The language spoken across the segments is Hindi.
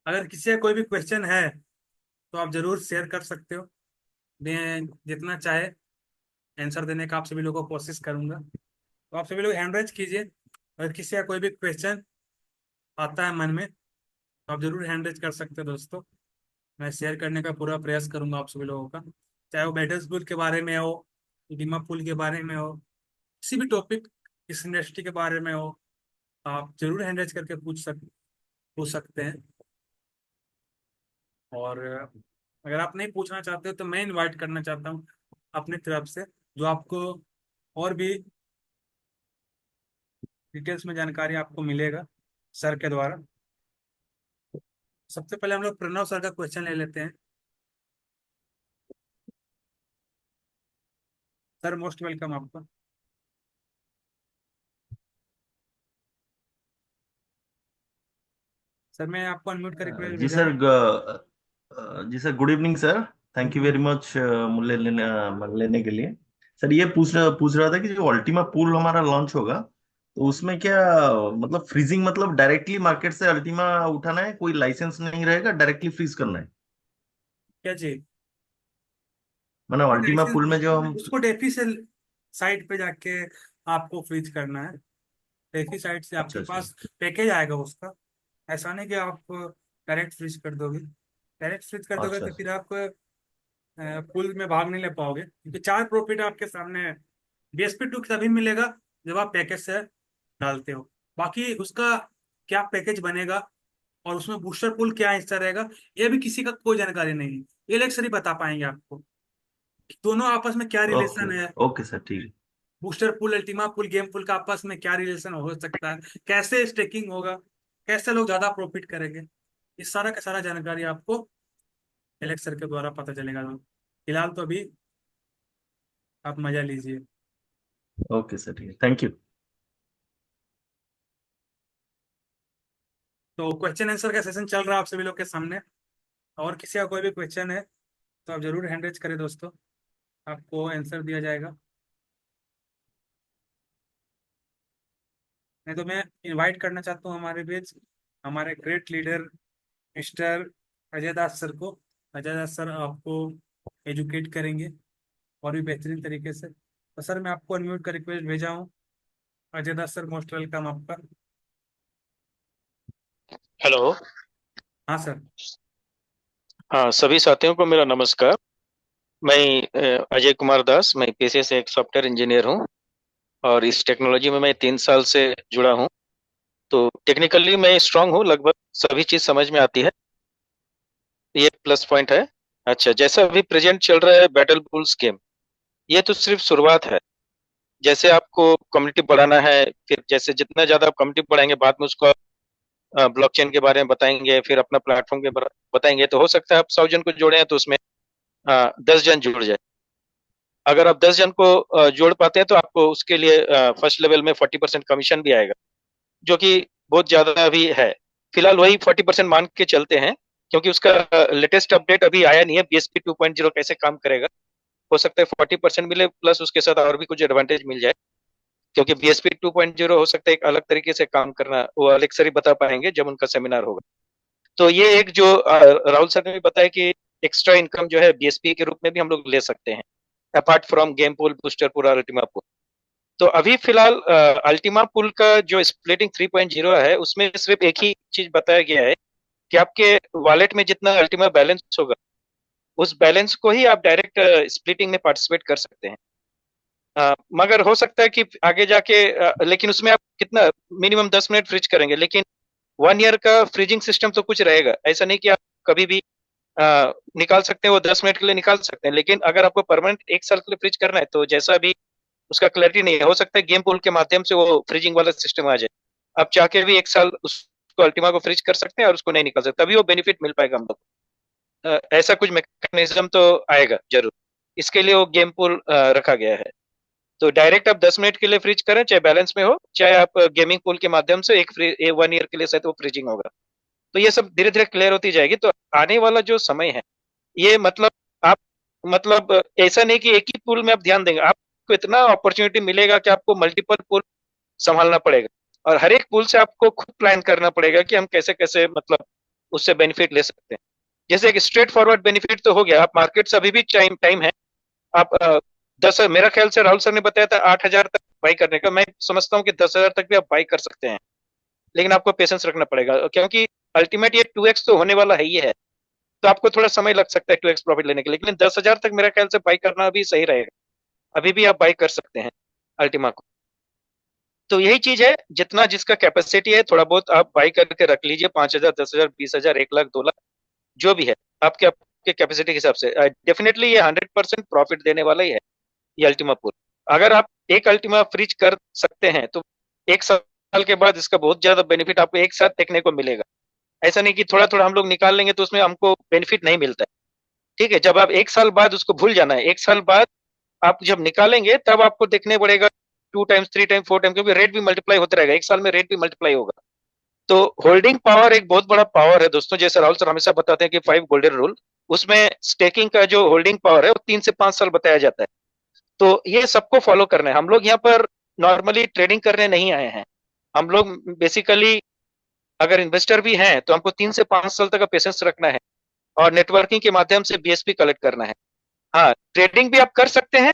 अगर किसी का कोई भी क्वेश्चन है तो आप जरूर शेयर कर सकते हो। मैं जितना चाहे आंसर देने का आप सभी लोगों को कोशिश करूंगा। तो आप सभी लोग हैंड रेज कीजिए। अगर किसी का कोई भी क्वेश्चन आता है मन में तो आप जरूर हैंड रेज कर सकते हो दोस्तों। मैं शेयर करने का पूरा प्रयास करूंगा आप सभी लोगों का, चाहे वो बैटर्सबुल के बारे में हो, डिमा पुल के बारे में हो, किसी भी टॉपिक, इस इंडस्ट्री के बारे में हो, आप जरूर हैंड रेज करके पूछ सकते हैं। और अगर आप नहीं पूछना चाहते हो तो मैं इनवाइट करना चाहता हूँ अपनी तरफ से, जो आपको और भी डिटेल्स में जानकारी आपको मिलेगा सर के द्वारा। सबसे पहले हम लोग प्रणव सर का क्वेश्चन ले लेते हैं। सर मोस्ट वेलकम आपका। सर मैं आपको अनम्यूट का रिक्वेस्ट जी भेजा सर हूँ। जी sir, good evening sir. Thank you very much मुझे लेने के लिए। सर ये पूछ रहा था कि जो अल्टीमा पूल हमारा लॉन्च होगा तो उसमें क्या मतलब फ्रीजिंग, मतलब डायरेक्टली मार्केट से अल्टीमा उठाना है, कोई लाइसेंस नहीं रहेगा, डायरेक्टली फ्रीज करना है? क्या चाहिए? मतलब अल्टीमा पूल में जो हम। उसको डेफी से साइट पे जाके आपको फ्रीज करना है। डेफी साइट से आपके अच्छा अच्छा। पास पैकेज आएगा उसका। ऐसा नहीं कि आप डायरेक्ट फ्रीज कर दोगे। डायरेक्ट फ्रीज कर दोगे अच्छा तो अच्छा। फिर आप पुल में भाग नहीं ले पाओगे, क्योंकि चार प्रॉफिट आपके सामने है। BSP 2 तभी मिलेगा जब आप पैकेज से डालते हो। बाकी उसका क्या पैकेज बनेगा और उसमें बूस्टर पुल क्या हिस्सा रहेगा, ये भी किसी का कोई जानकारी नहीं है। ये लेक्चर ही बता पाएंगे आपको कि दोनों आपस में क्या ओके रिलेशन है। ओके सर, ठीक है। बूस्टर पुल, अल्टीमा पुल, गेम पुल का आपस में क्या रिलेशन हो सकता है, कैसे स्टेकिंग होगा, कैसे लोग ज्यादा प्रॉफिट करेंगे, इस सारा का सारा जानकारी आपको एलेक्स सर के द्वारा पता चलेगा। फिलहाल तो अभी आप मजा लीजिए। ओके सर, ठीक है, थैंक यू। तो क्वेश्चन आंसर का सेशन चल रहा है आप सभी लोग के सामने। और किसी का कोई भी क्वेश्चन है तो आप जरूर हैंड रेज करें दोस्तों, आपको आंसर दिया जाएगा। नहीं तो मैं इनवाइट करना चाहता हूँ हमारे बीच हमारे ग्रेट लीडर मिस्टर अजय दास सर को। अजय दास सर आपको एजुकेट करेंगे और भी बेहतरीन तरीके से। तो सर मैं आपको अनम्यूट का रिक्वेस्ट भेजा हूँ। अजय दास सर मोस्ट वेलकम आपका। हेलो। हाँ सर। हाँ, सभी साथियों को मेरा नमस्कार। मैं अजय कुमार दास, मैं पेशे से एक सॉफ्टवेयर इंजीनियर हूँ और इस टेक्नोलॉजी में मैं 3 साल से जुड़ा हूँ। तो टेक्निकली मैं स्ट्रांग हूँ, लगभग सभी चीज समझ में आती है। ये प्लस पॉइंट है। अच्छा, जैसा अभी प्रेजेंट चल रहा है बैटल पूल्स गेम, ये तो सिर्फ शुरुआत है। जैसे आपको कम्युनिटी बढ़ाना है, फिर जैसे जितना ज्यादा आप कम्युनिटी बढ़ाएंगे, बाद में उसको ब्लॉकचेन के बारे में बताएंगे, फिर अपना प्लेटफॉर्म के बारे में बताएंगे, तो हो सकता है आप 100 जन को जोड़े हैं तो उसमें 10 जन जुड़ जाए। अगर आप 10 जन को जोड़ पाते हैं तो आपको उसके लिए फर्स्ट लेवल में 40% कमीशन भी आएगा, जो कि बहुत ज्यादा अभी है। फिलहाल वही 40% मान के चलते हैं, क्योंकि उसका लेटेस्ट अपडेट अभी आया नहीं है, BSP 2.0 कैसे काम करेगा। हो सकता है 40% मिले, प्लस उसके साथ और भी कुछ एडवांटेज मिल जाए, क्योंकि BSP 2.0 हो सकता है एक अलग तरीके से काम करना, वो अलेक्स सर ही बता पाएंगे जब उनका सेमिनार होगा। तो ये एक जो राहुल सर ने भी बताया कि एक्स्ट्रा इनकम जो है BSP के रूप में भी हम लोग ले सकते हैं, apart from game pool, booster pool और अल्टीमा पूल। तो अभी फिलहाल अल्टीमा पुल का जो स्प्लिटिंग 3.0 है, उसमें सिर्फ एक ही चीज बताया गया है कि आपके वॉलेट में जितना अल्टीमा बैलेंस होगा, उस बैलेंस को ही आप डायरेक्ट स्प्लिटिंग में पार्टिसिपेट कर सकते हैं। मगर हो सकता है कि आगे जाके लेकिन उसमें आप कितना मिनिमम 10 मिनट फ्रीज करेंगे, लेकिन 1 ईयर का फ्रीजिंग सिस्टम तो कुछ रहेगा। ऐसा नहीं कि आप कभी भी निकाल सकते हैं, वो 10 मिनट के लिए निकाल सकते हैं, लेकिन अगर आपको परमानेंट 1 साल के लिए फ्रीज करना है तो जैसा भी उसका क्लैरिटी नहीं है, हो सकता है गेम पूल के माध्यम से वो फ्रीजिंग वाला सिस्टम आ जाए। आप चाह के भी 1 साल उसको अल्टीमा को फ्रीज कर सकते हैं और उसको नहीं निकाल सकते, तभी वो बेनिफिट मिल पाएगा हम लोग को। ऐसा कुछ मैकेनिज्म तो आएगा जरूर, इसके लिए वो गेम पूल रखा गया है। तो डायरेक्ट आप 10 मिनट के लिए फ्रीज करें, चाहे बैलेंस में हो, चाहे आप गेमिंग पूल के माध्यम से 1 ईयर के लिए शायद वो फ्रीजिंग होगा। तो ये सब धीरे धीरे क्लियर होती जाएगी। तो आने वाला जो समय है, ये मतलब आप मतलब ऐसा नहीं कि एक ही पुल में आप ध्यान देंगे, आपको इतना अपॉर्चुनिटी मिलेगा कि आपको मल्टीपल पुल संभालना पड़ेगा, और हर एक पुल से आपको खुद प्लान करना पड़ेगा कि हम कैसे कैसे मतलब उससे बेनिफिट ले सकते हैं। जैसे एक स्ट्रेट फॉरवर्ड बेनिफिट तो हो गया, आप मार्केट से अभी भी टाइम टाइम है। आप 10, मेरा ख्याल से राहुल सर ने बताया था 8,000 तक बाई करने का, मैं समझता हूँ कि 10,000 तक भी आप बाई कर सकते हैं, लेकिन आपको पेशेंस रखना पड़ेगा, क्योंकि अल्टीमेट ये 2x तो होने वाला है ही है। तो आपको थोड़ा समय लग सकता है 2x प्रॉफिट लेने के लिए, लेकिन 10,000 तक मेरा ख्याल से बाई करना भी सही रहेगा। अभी भी आप बाई कर सकते हैं अल्टीमा को। तो यही चीज है, जितना जिसका कैपेसिटी है थोड़ा बहुत आप बाई करके रख लीजिए, 5,000, 10,000, 20,000, 1 लाख, 2 लाख, जो भी है आपके आपके कैपेसिटी के हिसाब से। डेफिनेटली ये 100% प्रॉफिट देने वाला ही है ये अल्टीमा पूल। अगर आप एक अल्टीमा फ्रीज कर सकते हैं तो 1 साल के बाद इसका बहुत ज्यादा बेनिफिट आपको एक साथ देखने को मिलेगा। ऐसा नहीं कि थोड़ा थोड़ा हम लोग निकाल लेंगे तो उसमें हमको बेनिफिट नहीं मिलता है। ठीक है, जब आप 1 साल बाद उसको भूल जाना है, 1 साल बाद आप जब निकालेंगे तब आपको देखने पड़ेगा 2 टाइम्स, 3 टाइम, 4 टाइम, क्योंकि रेट भी मल्टीप्लाई होता रहेगा, 1 साल में रेट भी मल्टीप्लाई होगा। तो होल्डिंग पावर एक बहुत बड़ा पावर है दोस्तों, जैसे राहुल सर हमेशा बताते हैं कि 5 गोल्डन रूल, उसमें स्टेकिंग का जो होल्डिंग पावर है वो 3 से 5 साल बताया जाता है। तो ये सबको फॉलो करना है। हम लोग यहाँ पर नॉर्मली ट्रेडिंग करने नहीं आए हैं। हम लोग बेसिकली अगर इन्वेस्टर भी हैं तो हमको 3 से 5 साल तक का पेशेंस रखना है और नेटवर्किंग के माध्यम से बीएसपी कलेक्ट करना है। हाँ, ट्रेडिंग भी आप कर सकते हैं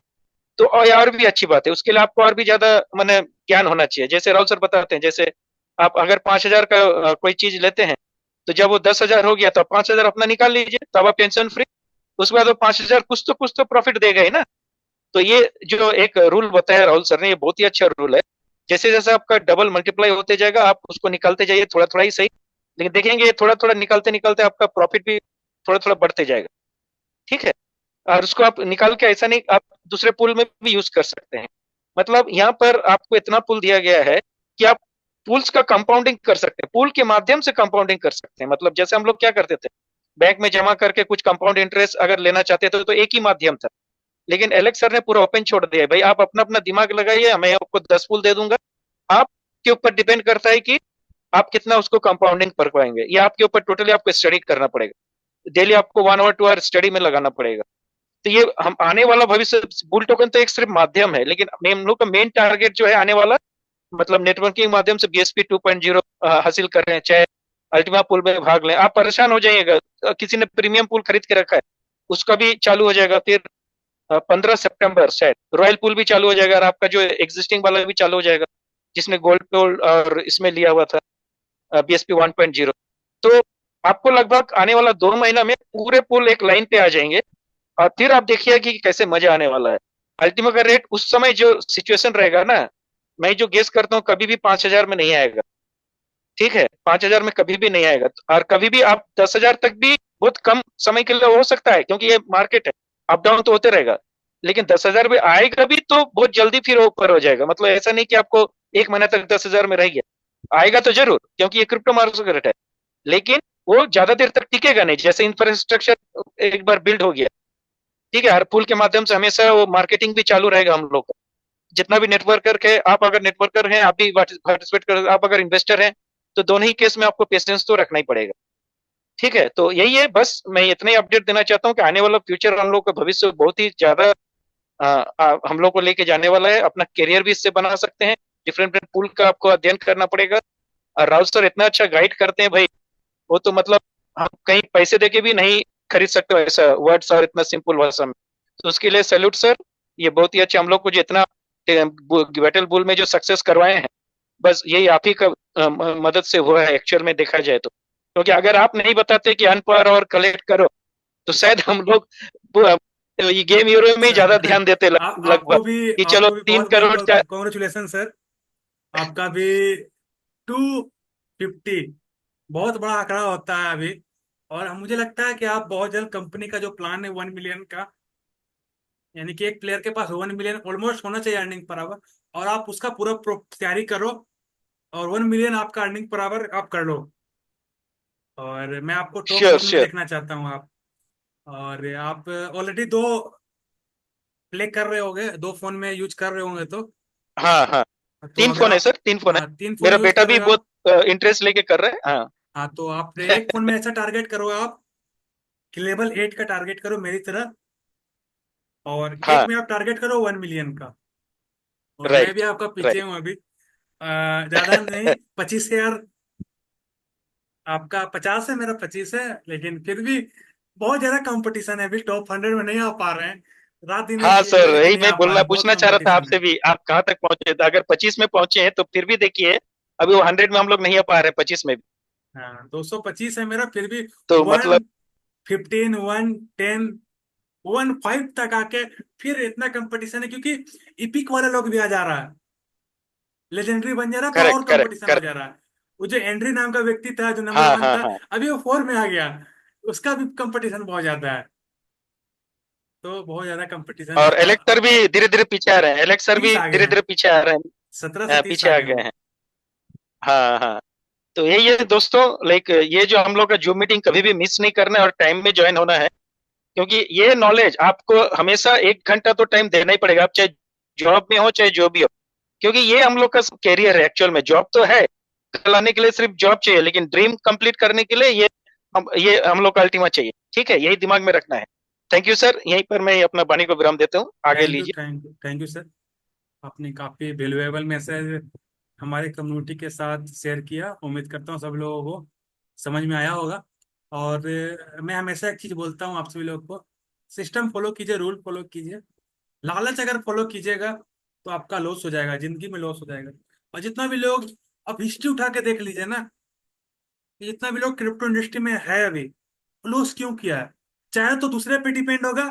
तो और भी अच्छी बात है, उसके लिए आपको और भी ज्यादा मैंने ज्ञान होना चाहिए। जैसे राहुल सर बताते हैं, जैसे आप अगर 5,000 का कोई चीज लेते हैं, तो जब वो 10,000 हो गया तो 5,000 अपना निकाल लीजिए, तब आप टेंशन फ्री। उसके बाद वो 5,000 कुछ तो प्रॉफिट देगा ही ना। तो ये जो एक रूल बताया राहुल सर ने, ये बहुत ही अच्छा रूल है। जैसे जैसे आपका डबल मल्टीप्लाई होते जाएगा, आप उसको निकालते जाइए थोड़ा थोड़ा ही सही, लेकिन देखेंगे थोड़ा थोड़ा निकालते निकालते आपका प्रॉफिट भी थोड़ा थोड़ा बढ़ते जाएगा। ठीक है, और उसको आप निकाल के ऐसा नहीं, आप दूसरे पूल में भी यूज कर सकते हैं। मतलब यहाँ पर आपको इतना पूल दिया गया है कि आप पूल्स का कंपाउंडिंग कर सकते हैं, पूल के माध्यम से कंपाउंडिंग कर सकते हैं। मतलब जैसे हम लोग क्या करते थे, बैंक में जमा करके कुछ कंपाउंड इंटरेस्ट अगर लेना चाहते थे तो एक ही माध्यम था, लेकिन एलेक्स सर ने पूरा ओपन छोड़ दिया है। भाई आप अपना अपना दिमाग लगाइए, मैं आपको 10 पुल दे दूंगा, आपके ऊपर डिपेंड करता है कि आप कितना उसको कंपाउंडिंग कर पाएंगे। ये आपके ऊपर टोटली आपको स्टडी करना पड़ेगा, डेली आपको 1 आवर 2 आवर स्टडी में लगाना पड़ेगा। तो ये हम आने वाला भविष्य, बुल टोकन तो एक सिर्फ माध्यम है, लेकिन हम लोग का मेन टारगेट जो है आने वाला, मतलब नेटवर्किंग के माध्यम से बीएसपी 2.0 हासिल कर रहे हैं, चाहे अल्टीमा पुल में भाग लें। आप परेशान हो जाइएगा, किसी ने प्रीमियम पुल खरीद के रखा है, उसका भी चालू हो जाएगा। फिर 15 सितंबर शायद रॉयल पुल भी चालू हो जाएगा, और आपका जो एग्जिस्टिंग वाला भी चालू हो जाएगा, जिसने गोल्ड पोल और इसमें लिया हुआ था बीएसपी 1.0। तो आपको लगभग आने वाला 2 महीना में पूरे पुल एक लाइन पे आ जाएंगे, और फिर आप देखिए कि कैसे मजा आने वाला है। अल्टीमा का रेट उस समय जो सिचुएशन रहेगा ना, मैं जो गेस करता हूँ कभी भी 5,000 में नहीं आएगा। ठीक है, 5,000 में कभी भी नहीं आएगा, और कभी भी आप 10,000 तक भी बहुत कम समय के लिए हो सकता है, क्योंकि ये मार्केट है, अप डाउन तो होते रहेगा। लेकिन 10,000 में आएगा भी तो बहुत जल्दी फिर ऊपर हो जाएगा। मतलब ऐसा नहीं कि आपको 1 महीना तक 10,000 में रह गया, आएगा तो जरूर, क्योंकि ये क्रिप्टो मार्केट है, लेकिन वो ज्यादा देर तक टिकेगा नहीं। जैसे इंफ्रास्ट्रक्चर एक बार बिल्ड हो गया, ठीक है, हर पुल के माध्यम से हमेशा वो मार्केटिंग भी चालू रहेगा हम लोग का। जितना भी नेटवर्कर है, आप अगर नेटवर्कर हैं आप भी पार्टिसिपेट कर, आप अगर इन्वेस्टर हैं तो दोनों ही केस में आपको पेशेंस तो रखना ही पड़ेगा। ठीक है, तो यही है, बस मैं इतना ही अपडेट देना चाहता हूँ कि आने वाला फ्यूचर हम लोग का भविष्य बहुत ही ज्यादा हम लोग को लेके जाने वाला है। अपना करियर भी इससे बना सकते हैं। डिफरेंट डिफरेंट पुल का आपको अध्ययन करना पड़ेगा, और राउत सर इतना अच्छा गाइड करते हैं भाई, वो तो मतलब हम कहीं पैसे देके भी नहीं खरीद सकते हो ऐसा वर्ड्स और इतना सिंपल भाषा में। तो उसके लिए सैल्यूट सर, ये बहुत ही अच्छे हम लोग को जितना बैटल बुल में जो सक्सेस करवाए हैं, बस यही आप ही का मदद से हुआ है एक्चुअल में देखा जाए तो। क्योंकि अगर आप नहीं बताते कि अनपढ़ और कलेक्ट करो, तो शायद हम लोग ये गेम यूरो में ही ज्यादा ध्यान देते लगभग, कि चलो आपको भी 3 करोड़ बहुत का। Congratulation sir. आपका भी 250 बहुत बड़ा आंकड़ा होता है अभी। और मुझे लगता है कि आप बहुत जल्द कंपनी का जो प्लान है 1 मिलियन का, यानी कि एक प्लेयर के पास 1 मिलियन ऑलमोस्ट होना चाहिए अर्निंग पर आवर, और आप उसका पूरा तैयारी करो, और 1 मिलियन आपका अर्निंग पर आवर आप कर लो। और मैं आपको टॉप श्योर जोन में श्योर। देखना चाहता हूँ आप। और आप ऑलरेडी 2 प्ले कर रहे होंगे, 2 फोन में यूज कर रहे होंगे हाँ हाँ, तो तीन अगर फोन है आप सर, 3 फोन है। 3 फोन मेरा यूज बेटा कर भी रहे हो आप, बहुत इंटरेस्ट लेके कर रहा है। हाँ। हाँ तो आप एक फोन में ऐसा टारगेट करो आप कि लेवल 8 का टारगेट करो मेरी तरह, और एक हाँ। में आप टारगेट करो 1 मिलियन का। और मैं भी राइट आपका पीछे राइट। हूँ अभी, ज्यादा नहीं, 25,000 आपका 50 है, मेरा 25 है, लेकिन फिर भी बहुत ज्यादा कंपटीशन है, अभी टॉप 100 में नहीं आ पा रहे हैं। रात दिन हाँ सर, एक यही नहीं मैं आ पा बोलना रहे, बहुत पूछना चाह रहा था कंपटीशन है। आपसे भी, आप कहाँ तक पहुंचे थे? अगर 25 में पहुंचे हैं तो फिर भी देखिए, अभी वो 100 में हम लोग नहीं आ पा रहे, 25 में भी। हाँ, 225 है मेरा, फिर भी तो मतलब 115, 110, 15 तक आके फिर इतना कंपटीशन है, क्योंकि इपिक वाला लोग भी आ जा रहा है, लेजेंडरी बन जा रहा है, तो और करेक्ट करेक्ट कंपटीशन हो करेक्ट। जा रहा है। वो जो एंड्री नाम का व्यक्ति था जो नंबर हाँ 1 हाँ था, हाँ। अभी वो 4 में आ गया, उसका भी कंपटीशन बहुत ज्यादा है। तो बहुत ज्यादा कंपटीशन और है। एलेक्टर भी धीरे धीरे पीछे आ रहे हैं, एलेक्सर 30 भी आ गए धीरे हैं, धीरे पीछे आ रहे 17 से हैं, 30 पीछे आ आ गए गए वो। हैं। हाँ हाँ। तो यही है दोस्तों, लाइक ये जो हम लोग का जूम मीटिंग कभी भी मिस नहीं करना है और टाइम में ज्वाइन होना है, क्योंकि ये नॉलेज आपको हमेशा 1 घंटा तो टाइम देना ही पड़ेगा, आप चाहे जॉब में हो चाहे जो भी हो। क्योंकि ये हम लोग का कैरियर है, एक्चुअल में जॉब तो है, कल आने के लिए सिर्फ जॉब चाहिए, लेकिन ड्रीम कंप्लीट करने के लिए ये हम लोग का अल्टीमा चाहिए। ठीक है, यही दिमाग में रखना है। थैंक यू सर, यहीं पर मैं अपना वाणी को विराम देता हूँ, आगे थैंक यू, लीजिए। Thank you, thank you sir. आपने काफी वैल्यूएबल मैसेज हमारे कम्युनिटी के साथ शेयर किया, उम्मीद करता हूँ सब लोगों को समझ में आया होगा। और मैं हमेशा एक चीज बोलता हूँ आप सभी लोग को, सिस्टम फॉलो कीजिए, रूल फॉलो कीजिए। लालच अगर फॉलो कीजिएगा तो आपका लॉस हो जाएगा, जिंदगी में लॉस हो जाएगा। और जितना भी लोग, अब हिस्ट्री उठा के देख लीजिए ना, कि जितना भी लोग क्रिप्टो इंडस्ट्री में है अभी, लॉस क्यों किया है? चाहे तो दूसरे पे डिपेंड होगा,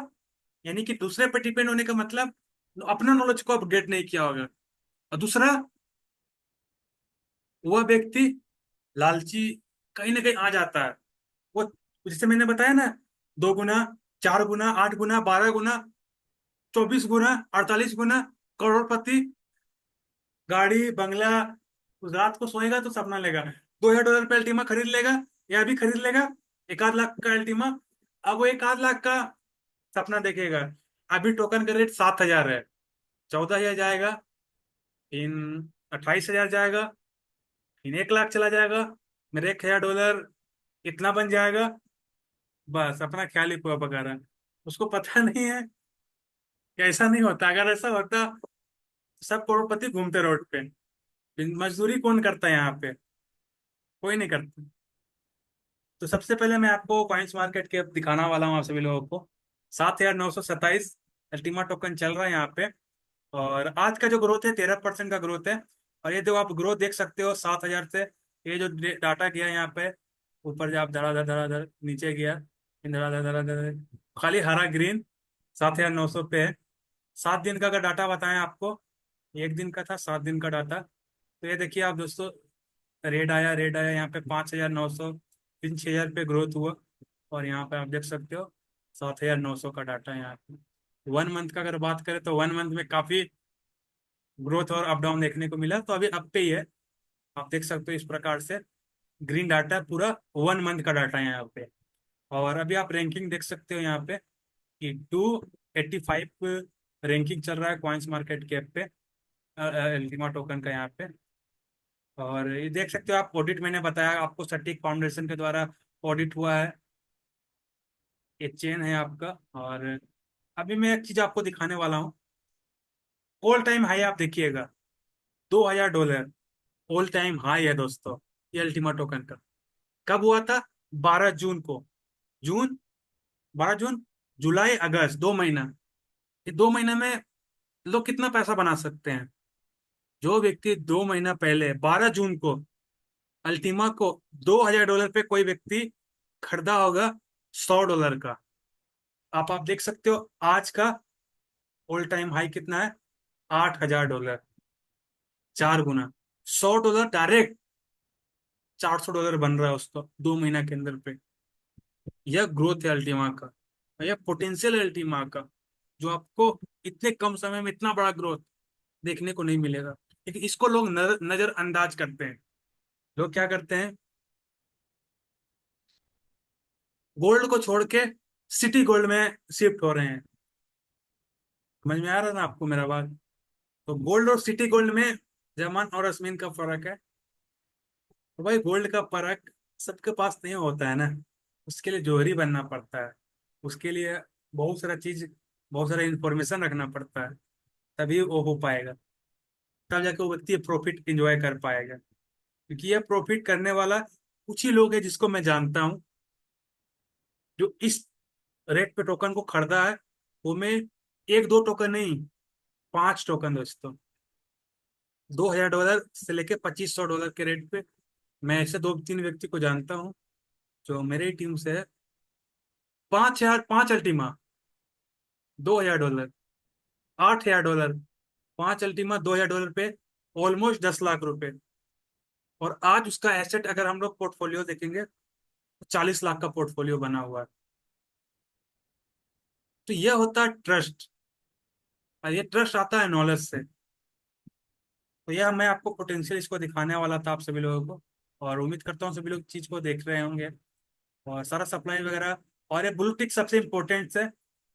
यानी कि दूसरे पे डिपेंड होने का मतलब अपना नॉलेज को अपडेट नहीं किया होगा। और दूसरा, वह व्यक्ति लालची कहीं ना कहीं आ जाता है। वो जैसे मैंने बताया ना, 2 गुना, 4 गुना, 8 गुना, 12 गुना, 24 गुना, 48 गुना, करोड़पति, गाड़ी बंगला, उस रात को सोएगा तो सपना लेगा, $2,000 पे अल्टीमा खरीद लेगा, या भी खरीद लेगा, 1 आध लाख का अल्टीमा। अब वो 1 आध लाख का सपना देखेगा। अभी टोकन का रेट 7,000 है, 14,000 जाएगा, फिर 28,000 जाएगा, फिर 1 लाख चला जाएगा, मेरे $1,000 इतना बन जाएगा। बस अपना ख्याल ही पूरा पका रहा है, उसको पता नहीं है कि ऐसा नहीं होता। अगर ऐसा होता तो सब करोड़पति घूमते रोड पे। फिर मजदूरी कौन करता है यहाँ पे? कोई नहीं करता। तो सबसे पहले मैं आपको कॉइन्स मार्केट के दिखाना वाला हूँ आप सभी लोगों को। 7,927 अल्टीमा टोकन चल रहा है यहाँ पे। और आज का जो ग्रोथ है 13% का ग्रोथ है। और ये जो आप ग्रोथ देख सकते हो 7,000 से, ये जो डाटा गया यहाँ पे, ऊपर जो आप धड़ाधड़ धड़ाधड़ नीचे गया, फिर धड़ाधड़ धड़ाधड़, खाली हरा ग्रीन 7,900 पे है। 7 दिन का अगर डाटा बताएं आपको, एक दिन का था, 7 दिन का डाटा। तो ये देखिए आप दोस्तों, रेड आया यहाँ पे 5,900, फिर 6,000 पे ग्रोथ हुआ। और यहाँ पे आप देख सकते हो 7,900 का डाटा यहाँ पे। 1 मंथ का अगर बात करें तो 1 मंथ में काफी ग्रोथ और अप डाउन देखने को मिला, तो अभी अप पे ही है। आप देख सकते हो इस प्रकार से ग्रीन डाटा है, पूरा 1 मंथ का डाटा है यहाँ पे। और अभी आप रैंकिंग देख सकते हो यहाँ पे कि 285 रैंकिंग चल रहा है कॉइन्स मार्केट कैप पे, एल्टीमा टोकन का यहाँ पे। और ये देख सकते हो आप, ऑडिट मैंने बताया आपको, सटीक फाउंडेशन के द्वारा ऑडिट हुआ है, ये चेन है आपका। और अभी मैं एक चीज आपको दिखाने वाला हूँ, ऑल टाइम हाई आप देखिएगा, $2,000 ऑल टाइम हाई है दोस्तों, ये अल्टीमा टोकन का। कब हुआ था? 12 जून को। जून, 12 जून, जुलाई, अगस्त, 2 महीना। ये 2 महीना में लोग कितना पैसा बना सकते हैं? जो व्यक्ति 2 महीना पहले 12 जून को अल्टीमा को $2,000 पे कोई व्यक्ति खरीदा होगा, $100 का, आप देख सकते हो आज का ऑल टाइम हाई कितना है? $8,000, 4 गुना, $100 डायरेक्ट $400 बन रहा है उसको 2 महीना के अंदर पे। यह ग्रोथ है अल्टीमा का, यह पोटेंशियल है अल्टीमा का, जो आपको इतने कम समय में इतना बड़ा ग्रोथ देखने को नहीं मिलेगा। लेकिन इसको लोग नजरअंदाज करते हैं। लोग क्या करते हैं? गोल्ड को छोड़ के सिटी गोल्ड में शिफ्ट हो रहे हैं। समझ में आ रहा है ना आपको मेरा बात? तो गोल्ड और सिटी गोल्ड में जमान और अस्मिन का फर्क है। तो भाई गोल्ड का फर्क सबके पास नहीं होता है ना, उसके लिए जोहरी बनना पड़ता है, उसके लिए बहुत सारा चीज, बहुत सारा इंफॉर्मेशन रखना पड़ता है, तभी वो हो पाएगा। तब जाके वो व्यक्ति प्रॉफिट इंजॉय कर पाएगा। क्योंकि यह प्रॉफिट करने वाला कुछ ही लोग हैं जिसको मैं जानता हूँ जो इस रेट पे टोकन को खरीदा है। वो मैं एक दो टोकन नहीं, 5 टोकन दोस्तों, $2000 से लेके $2500 के रेट पे। मैं ऐसे 2-3 व्यक्ति को जानता हूँ जो मेरे ही टीम से है। 5000, 5 अल्टीमा, $2000, $8000, 5 अल्टीमा, $2000 पे, ऑलमोस्ट 10 लाख रुपए। और आज उसका एसेट अगर हम लोग पोर्टफोलियो देखेंगे तो 40 लाख का पोर्टफोलियो बना हुआ है। तो यह होता है ट्रस्ट, और ये ट्रस्ट आता है नॉलेज से। तो यह मैं आपको पोटेंशियल इसको दिखाने वाला था आप सभी लोगों को, और उम्मीद करता हूँ सभी लोग चीज को देख रहे होंगे। और सारा सप्लाई वगैरह, और ये ब्लू टिक सबसे इम्पोर्टेंट है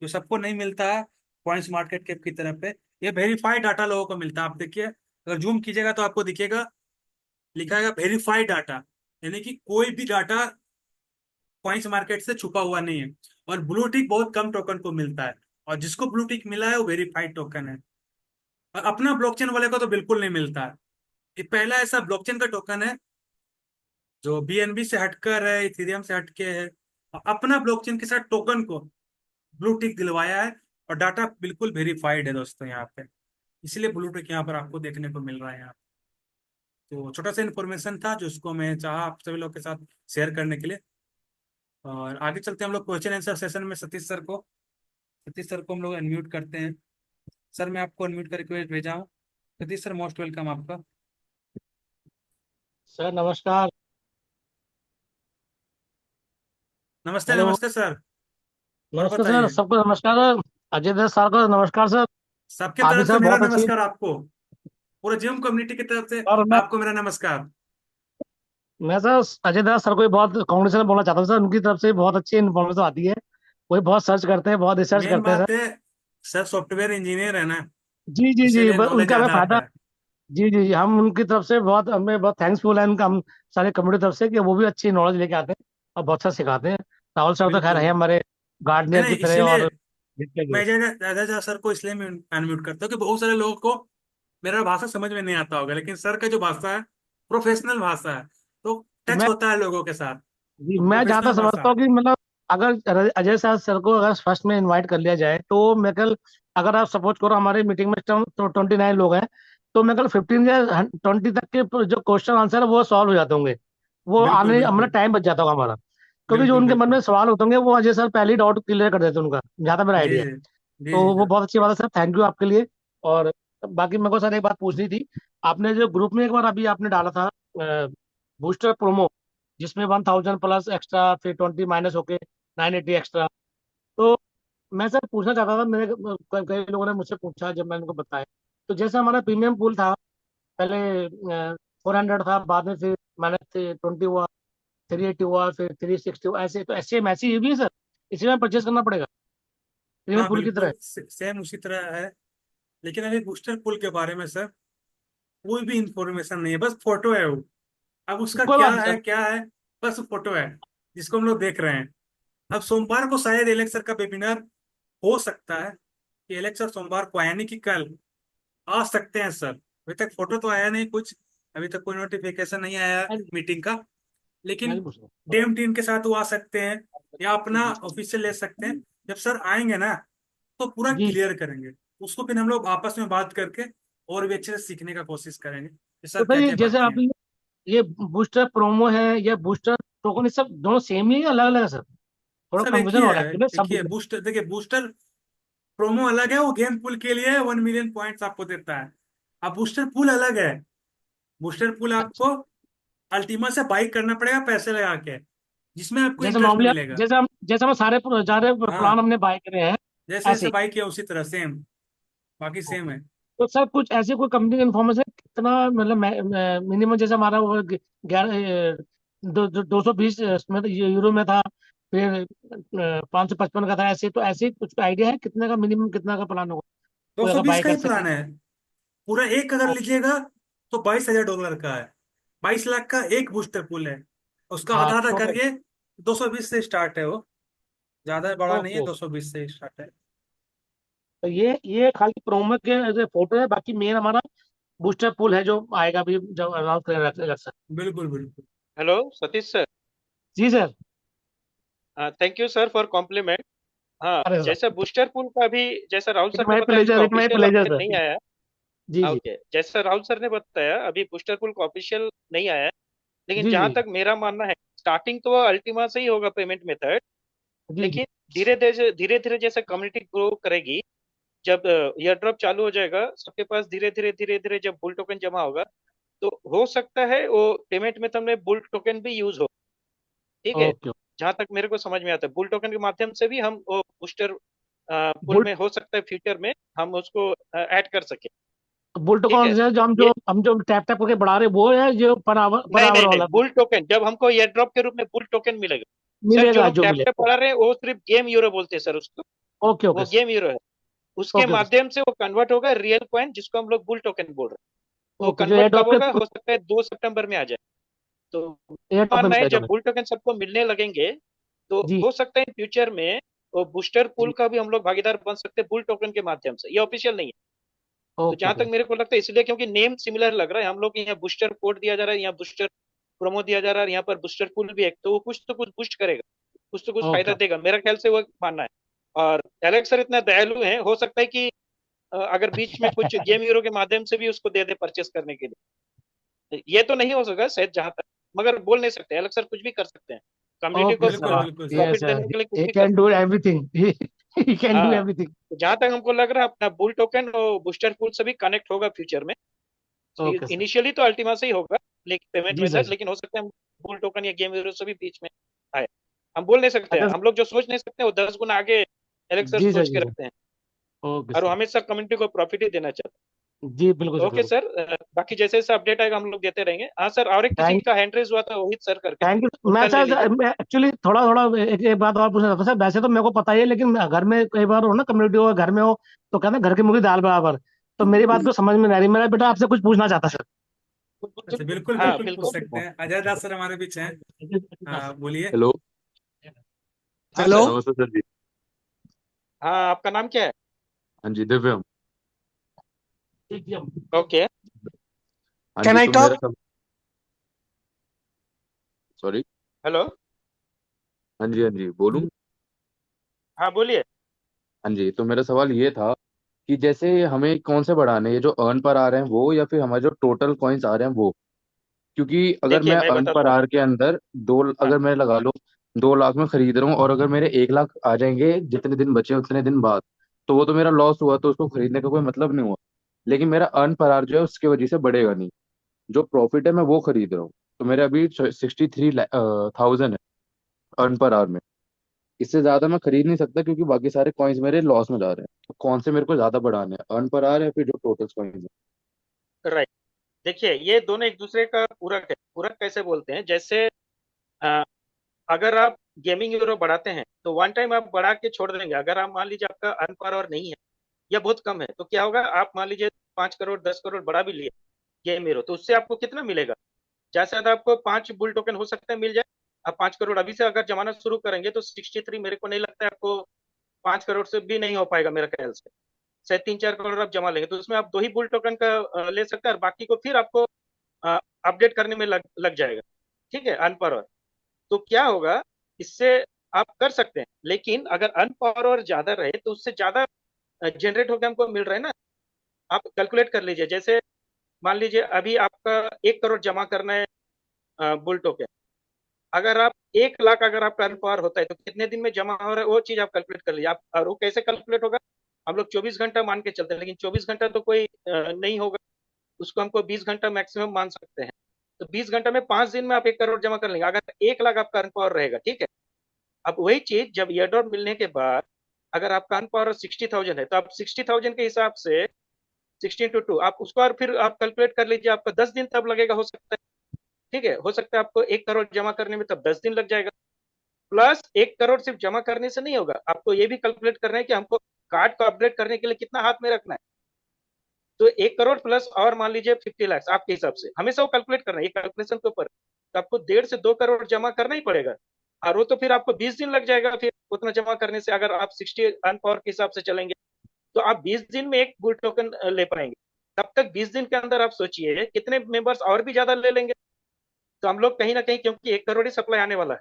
जो सबको नहीं मिलता है पॉइंट्स मार्केट कैप की तरफ पे। ये वेरीफाइड डाटा लोगों को मिलता है। आप देखिए, अगर जूम कीजिएगा तो आपको दिखेगा, लिखा है वेरीफाइड डाटा, यानी कि कोई भी डाटा पॉइंट्स मार्केट से छुपा हुआ नहीं है। और ब्लू टिक बहुत कम टोकन को मिलता है, और जिसको ब्लू टिक मिला है वो वेरीफाइड टोकन है। और अपना ब्लॉकचेन वाले को तो बिल्कुल नहीं मिलता है। ये पहला ऐसा ब्लॉकचेन का टोकन है जो बीएनबी से हटकर है, इथेरियम से हटके है, और अपना ब्लॉकचेन के साथ टोकन को ब्लू टिक दिलवाया है। और डाटा बिल्कुल वेरीफाइड है दोस्तों यहाँ पे, इसलिए ब्लू टिक यहाँ पर आपको देखने को मिल रहा है यहाँ। तो छोटा सा इन्फॉर्मेशन था जो उसको मैं चाहा आप सभी लोग के साथ शेयर करने के लिए। और आगे चलते हैं हम लोग क्वेश्चन आंसर सेशन में। सतीश सर को हम लोग अनम्यूट करते हैं। सर मैं आपको अनम्यूट करके भेजा हूँ। सतीश सर, मोस्ट वेलकम आपका। सर नमस्कार। नमस्ते हेलो। नमस्ते सर। और नमस्कार सर, बताइए। सबको नमस्कार। अजय देव सर को नमस्कार सर। सबके आप भी तरफ से सर मेरा बहुत अच्छी। नमस्कार आपको, पूरे जिम कम्युनिटी की तरफ से और आपको मेरा नमस्कार। मैं सर अजय देव सर को भी बहुत कांग्रेचुलेशन बोलना चाहता हूँ सर। उनकी तरफ से बहुत अच्छी इन्फॉर्मेशन आती है। वही बहुत सर्च करते हैं, बहुत रिसर्च मेन करते हैं सर। बात है, सर सॉफ्टवेयर इंजीनियर है ना, जी जी जी, इसीलिए नॉलेज उनका हमें ज्यादा फायदा। आता है। जी जी जी, हम उनकी तरफ से बहुत, हमें बहुत थैंक्सफुल है उनका, हम सारे कम्युनिटी तरफ से, कि वो भी अच्छी नॉलेज लेके आते हैं और बहुत अच्छा सिखाते हैं। राहुल सर तो खैर बिल्कुल। है हमारे नहीं गार्डियन नहीं, की तरह, इसीलिए और जितने भी। मैं दादा सर को इसलिए मैं अनम्यूट करता हूँ कि बहुत सारे लोगों को मेरा भाषा समझ में नहीं आता होगा, लेकिन सर का जो भाषा है प्रोफेशनल भाषा है, तो तो टच होता है लोगों के साथ। जी, तो मैं जहाँ तक प्रोफेशनल समझता भाषा। हूँ कि मतलब अगर अजय शाह सर को अगर फर्स्ट में इनवाइट कर लिया जाए, तो मैं कल, अगर आप सपोज करो हमारी मीटिंग में तो 29 लोग हैं, तो मैं कल 15 या 20 तक के जो क्वेश्चन आंसर है वो सॉल्व हो जाते होंगे। वो बिल्कुल आने हमारा बिल्कुल टाइम बच जाता होगा हमारा, क्योंकि जो बिल्कुल उनके मन बिल्कुल। में सवाल होते होंगे वो अजय सर पहले ही डाउट क्लियर कर देते हैं उनका, जहाँ तक मेरा जी आइडिया है। जी जी तो जी वो सर। बहुत अच्छी बात है सर, थैंक यू आपके लिए। और बाकी मेरे को सर एक बात पूछनी थी। आपने जो ग्रुप में एक बार अभी आपने डाला था बूस्टर प्रोमो, जिसमें 1000 प्लस एक्स्ट्रा, फिर 20 माइनस होके 980 एक्स्ट्रा। तो मैं सर पूछना चाहता था, मेरे कई लोगों ने मुझसे पूछा जब मैंने उनको बताया। तो जैसे हमारा प्रीमियम पूल था पहले, 400 था, बाद में फिर माइनस 20 हुआ, 380 हुआ, फिर 360 हुआ, ऐसे तो ऐसे मैसी ये भी है सर, इसी में परचेस करना पड़ेगा प्रीमियम हाँ पूल की तरह? बिल्कुल सेम उसी तरह है। लेकिन अभी बूस्टर पुल के बारे में सर कोई भी इंफॉर्मेशन नहीं है, बस फोटो है वो। अब उसका कोई क्या बात नहीं है सर। क्या है, बस फोटो है जिसको हम लोग देख रहे हैं। अब सोमवार को शायद एलेक्सर का वेबिनार हो सकता है, कि एलेक्सर सोमवार को आया नहीं कि कल आ सकते हैं सर। अभी तक फोटो तो आया नहीं कुछ, अभी तक कोई नोटिफिकेशन नहीं आया मैं मीटिंग का। मैं लेकिन नहीं पूछ रहा डेम टीम के साथ वो आ सकते हैं, या अपना ऑफिशियल ले सकते हैं। जब सर आएंगे ना तो पूरा जी। क्लियर करेंगे उसको, फिर हम लोग आपस में बात करके और भी अच्छे से सीखने का कोशिश करेंगे कि तो सर सर क्या ये क्या जैसे बात आप किए। ये बूस्टर प्रोमो है या बूस्टर टोकन, ये सब दोनों सेम ही है, अलग अलग है सर? थोड़ा सब एक ही कंफ्यूजन हो रहा है है, एक्चुअली एक सब। ही है। बूस्टर देखिए, बूस्टर प्रोमो अलग है, वो गेम पुल के लिए 1 मिलियन पॉइंट्स आपको देता है। अब बूस्टर पुल अलग है। बूस्टर पुल अच्छा, आपको अल्टीमा से बाई करना पड़ेगा पैसे लगा के, जिसमें आपको जैसे इंटरेस्ट नॉर्मली मिलेगा। जैसे हम सारे प्लान हाँ, हमने बाय करे हैं, जैसे ऐसे जैसे ही। बाई किया उसी तरह सेम, बाकी सेम ओके। है। तो सर कुछ ऐसी कोई कंपनी की इन्फॉर्मेशन कितना, मतलब मिनिमम, जैसे हमारा वो 11 220 में यूरो में था, फिर 555 का था, ऐसे तो ऐसे कुछ आइडिया है कितने का मिनिमम, कितना का प्लान होगा दो कोई सौ अगर बीस बाय का कर ही सके? प्लान है। पूरा एक अगर लीजिएगा तो $22,000 का है। 22 लाख का एक बूस्टर पुल है। उसका हाँ आधा आधा टोटल। करिए, 220 से स्टार्ट है वो, ज्यादा बड़ा नहीं है, ओके। 220 से स्टार्ट है। तो ये खाली प्रोमो के फोटो है, बाकी मेन हमारा बूस्टर पुल है जो आएगा भी जब अनाउंस करेगा। बिल्कुल बिल्कुल। Hello Satish sir. जी sir. Thank you sir for compliment. हाँ, अरे सर, जैसा बूस्टर पूल का भी, जैसा राहुल इट सर ने माई बताया, अभी प्लेजर, तो it my official pleasure update नहीं सर। आया है। जी जी। ओके, जैसा राहुल सर ने बताया, अभी बूस्टर पूल का ऑफिशियल नहीं आया है। लेकिन जी जहां जी। तक मेरा मानना है, स्टार्टिंग तो अल्टीमा से ही होगा पेमेंट मेथड। जी जी। लेकिन धीरे धीरे जैसे कम्युनिटी ग्रो करेगी, जब एयर ड्रॉप चालू हो जाएगा सबके पास, धीरे धीरे जब बुल टोकन जमा होगा, तो हो सकता है वो पेमेंट मेथड में बुल टोकन भी यूज हो। ठीक है, ओके। जहां तक मेरे को समझ में आता है, बुल टोकन के माध्यम से भी हम वो बूस्टर पुल बुल में हो सकता है फ्यूचर में हम उसको ऐड कर सके। बुल ठीक टोकन है, जो ये हम जो टैप टैप करके बढ़ा रहे हैं, वो है जो पर नहीं आवर नहीं नहीं, वाला बुल टोकन जब हमको एयर ड्रॉप के रूप में बुल टोकन मिलेगा। सर, जो मिलेगा, हम जो टैप मिले। टैप पढ़ा रहे हैं वो सिर्फ गेम यूरो बोलते हैं सर उसको। Okay okay. वो गेम यूरो है, उसके ओके ओके। माध्यम से वो कन्वर्ट होगा रियल कॉइन, जिसको हम लोग बुल टोकन बोल रहे हैं। तो ओके, जो एयर कन्वर्ट कब ड्रॉप होगा, के हो सकता है 2 सितंबर में आ जाए। तो एयर ड्रॉप में मानना है मिलेगा, जो जब मिले। बुल टोकन सबको मिलने लगेंगे, तो जी हो सकता है इन फ्यूचर में वो बूस्टर पूल जी। का भी हम लोग भागीदार बन सकते हैं बुल टोकन के माध्यम से। ये ऑफिशियल नहीं है। तो ओके जहां ओके। तक मेरे को लगता है, इसलिए क्योंकि नेम सिमिलर लग रहा है, हम लोग यहाँ बूस्टर कोड दिया जा रहा है, यहाँ बूस्टर प्रोमो दिया जा रहा है, यहाँ पर बूस्टर पूल भी है, तो वो कुछ तो कुछ बूस्ट करेगा, कुछ तो कुछ फायदा ओके देगा, मेरा ख्याल से वो मानना है। और एलेक्स सर इतना दयालु हैं, हो सकता है कि अगर बीच में कुछ गेम हीरो के माध्यम से भी उसको दे दे परचेस करने के लिए। ये तो नहीं हो सका शायद जहां तक, मगर बोल नहीं सकते, एलेक्स सर कुछ भी कर सकते हैं, कम्युनिटी ओके को बिल्कुल सर। बिल्कुल सर। यस प्रॉफिट सर, देने के लिए कुछ ही भी कर कैन डू सकते हैं। एवरीथिंग। ही कैन डू हाँ, एवरीथिंग। तो जहां तक हमको लग रहा है अपना बुल टोकन और बूस्टर पूल से भी कनेक्ट होगा फ्यूचर में। Okay sir. इनिशियली तो अल्टीमा से ही होगा, लेकिन पेमेंट जी सर मेथड, जी। लेकिन हो सकता है हम बुल टोकन या गेम हीरो से भी बीच में आए। हम बोल नहीं सकते हैं, अच्छा हम लोग जो सोच नहीं सकते वो 10 गुना आगे एलेक्सर जी सर, सोच जी के सर। रखते हैं। ओके और वो सर। हमेशा कम्युनिटी को प्रॉफिट ही देना चाहते जी बिल्कुल सर, हैं। ओके बिल्कुल। सर, बाकी जैसे जैसे अपडेट आएगा हम लोग देते रहेंगे। हाँ सर, और एक किसी थैंक का हैंड रेज हुआ था रोहित सर करके, थैंक यू। मैं उनका ले लीजिए। सर, मैं एक्चुअली थोड़ा थोड़ा एक बात और पूछना चाहता था सर। वैसे तो मेरे को पता ही है, लेकिन घर में कई बार हो ना, कम्युनिटी हो, घर में हो, तो कहते हैं घर की मुर्गी दाल बराबर। तो मेरी बात को समझ में नहीं आ रही। मेरा बेटा आपसे कुछ पूछना चाहता सर। अच्छा, बिल्कुल हाँ बिल्कुल पूछ बिल्कुल। सकते हैं। अजय दास सर हमारे बीच हैं। हाँ, बोलिए। हेलो। हाँ हेलो। सर। नमस्ते सर जी। हाँ, आपका नाम क्या है? हाँ जी, दिव्यम। ओके। हाँ कैन जी, आई तो मेरा टॉक? सब, सॉरी। हेलो। हाँ जी बोलूँ। हाँ बोलिए। हाँ जी, तो मेरा सवाल ये था कि जैसे हमें कौन से बढ़ाने हैं, ये जो अर्न पर आ रहे हैं वो, या फिर हमारे जो टोटल कॉइन्स आ रहे हैं वो? क्योंकि अगर देखिए मैं मैं अर्न पर बताता हूँ। आर के अंदर दो, हाँ अगर मैं लगा लो 2 लाख में खरीद रहा हूँ, और अगर मेरे 1 लाख आ जाएंगे जितने दिन बचे उतने दिन बाद, तो वो तो मेरा लॉस हुआ, तो उसको खरीदने का कोई मतलब नहीं हुआ। लेकिन मेरा अर्न पर आर जो है उसकी वजह से बढ़ेगा नहीं, जो प्रॉफिट है मैं वो खरीद रहा हूँ। तो मेरे अभी 63,000 है अर्न पर आवर में। इससे ज्यादा मैं खरीद नहीं सकता, क्योंकि बाकी सारे कॉइन्स मेरे लॉस में जा रहे हैं। तो कौन से मेरे को ज्यादा बढ़ाने हैं, अर्न पर आवर या फिर जो टोटल कॉइन्स है? राइट। देखिए, ये दोनों एक दूसरे का पूरक है। पूरक कैसे बोलते हैं, जैसे अ, अगर आप गेमिंग यूरो बढ़ाते हैं तो वन टाइम आप बढ़ा के छोड़ देंगे। अगर आप मान लीजिए आपका अर्न पावर और नहीं है या बहुत कम है, तो क्या होगा, आप मान लीजिए 5 करोड़ 10 करोड़ बढ़ा भी लिए गेम हीरो, तो उससे आपको कितना मिलेगा? ज्यादा से ज्यादा आपको 5 बुल टोकन हो सकता है मिल जाए। आप 5 करोड़ अभी से अगर जमाना शुरू करेंगे तो 63, मेरे को नहीं लगता है आपको 5 करोड़ से भी नहीं हो पाएगा मेरे ख्याल से। शायद 3 4 करोड़ आप जमा लेंगे, तो उसमें आप 2 ही बुल टोकन का ले सकते हैं, और बाकी को फिर आपको अपडेट करने में लग जाएगा। ठीक है, अनपावर। तो क्या होगा, इससे आप कर सकते हैं, लेकिन अगर अनपावर ज्यादा रहे तो उससे ज्यादा जनरेट होकर हमको मिल रहा है ना। आप कैलकुलेट कर लीजिए, जैसे मान लीजिए अभी आपका 1 करोड़ जमा करना है बुल टोकन। अगर आप 1 लाख अगर आपका अनपावर होता है तो कितने दिन में जमा हो रहा है, वो चीज आप कैलकुलेट कर लीजिए आप। और वो कैसे कैलकुलेट होगा, हम लोग 24 घंटा मान के चलते हैं, लेकिन 24 घंटा तो कोई नहीं होगा, उसको हमको 20 घंटा मैक्सिमम मान सकते हैं। तो 20 घंटा में 5 दिन में आप 1 करोड़ जमा कर लेंगे, अगर 1 लाख आपका अर्न पावर रहेगा। ठीक है। अब वही चीज जब ईयर ड्रॉप मिलने के बाद, अगर आपका अर्न पावर 60,000 है, तो आप 60,000 के हिसाब से 16 into 2 आप उसको, और फिर आप कैलकुलेट कर लीजिए, आपका 10 दिन तब लगेगा हो सकता है। ठीक है, हो सकता है आपको 1 करोड़ जमा करने में तब 10 दिन लग जाएगा। प्लस 1 करोड़ सिर्फ जमा करने से नहीं होगा, आपको ये भी कैलकुलेट करना है कि हमको कार्ड को अपडेट करने के लिए कितना हाथ में रखना है। तो 1 करोड़ प्लस और मान लीजिए 50 लाख आपके हिसाब से, हमेशा वो कैलकुलेट करना है, ये कैलकुलेशन के ऊपर। तो आपको 1.5 से 2 करोड़ जमा करना ही पड़ेगा, और वो तो फिर आपको 20 दिन लग जाएगा फिर उतना जमा करने से, अगर आप 60 अर्न पावर के हिसाब से चलेंगे। तो आप 20 दिन में एक बुल टोकन ले पाएंगे। तब तक 20 दिन के अंदर आप सोचिए कितने मेंबर्स और भी ज्यादा ले लेंगे। तो हम लोग कहीं ना कहीं, क्योंकि 1 करोड़ ही सप्लाई आने वाला है,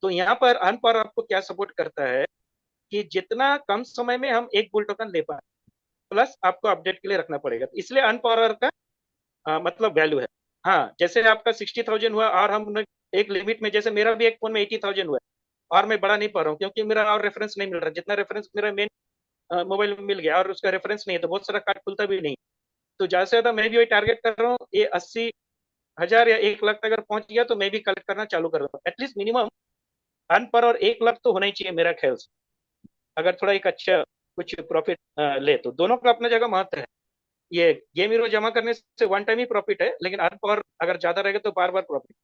तो यहाँ पर अर्न पावर आपको क्या सपोर्ट करता है कि जितना कम समय में हम एक बुल टोकन ले पाए, प्लस आपको अपडेट के लिए रखना पड़ेगा, तो इसलिए अर्न पावर का मतलब वैल्यू है। हाँ, जैसे आपका 60,000 हुआ और हम एक लिमिट में, जैसे मेरा भी एक फोन में 80,000 हुआ है और मैं बढ़ा नहीं पा रहा हूँ क्योंकि मेरा और रेफरेंस नहीं मिल रहा, जितना रेफरेंस मेरा मेन मोबाइल में मिल गया और उसका रेफरेंस नहीं है, तो बहुत सारा कार्ड खुलता भी नहीं। तो ज्यादा से ज्यादा मैं भी वही टारगेट कर रहा हूँ, ये 80,000 या 1 लाख तक अगर पहुंच गया तो मैं भी कलेक्ट करना चालू कर दूँ। एटलीस्ट मिनिमम अर्न पर और 1 लाख तो होना ही चाहिए मेरा ख्याल से, अगर थोड़ा एक अच्छा कुछ प्रॉफिट ले तो। दोनों का अपना जगह महत्व है। ये गेम हीरो जमा करने से वन टाइम ही प्रॉफिट है, लेकिन अर्न पावर अगर ज्यादा रहेगा तो बार बार प्रॉफिट।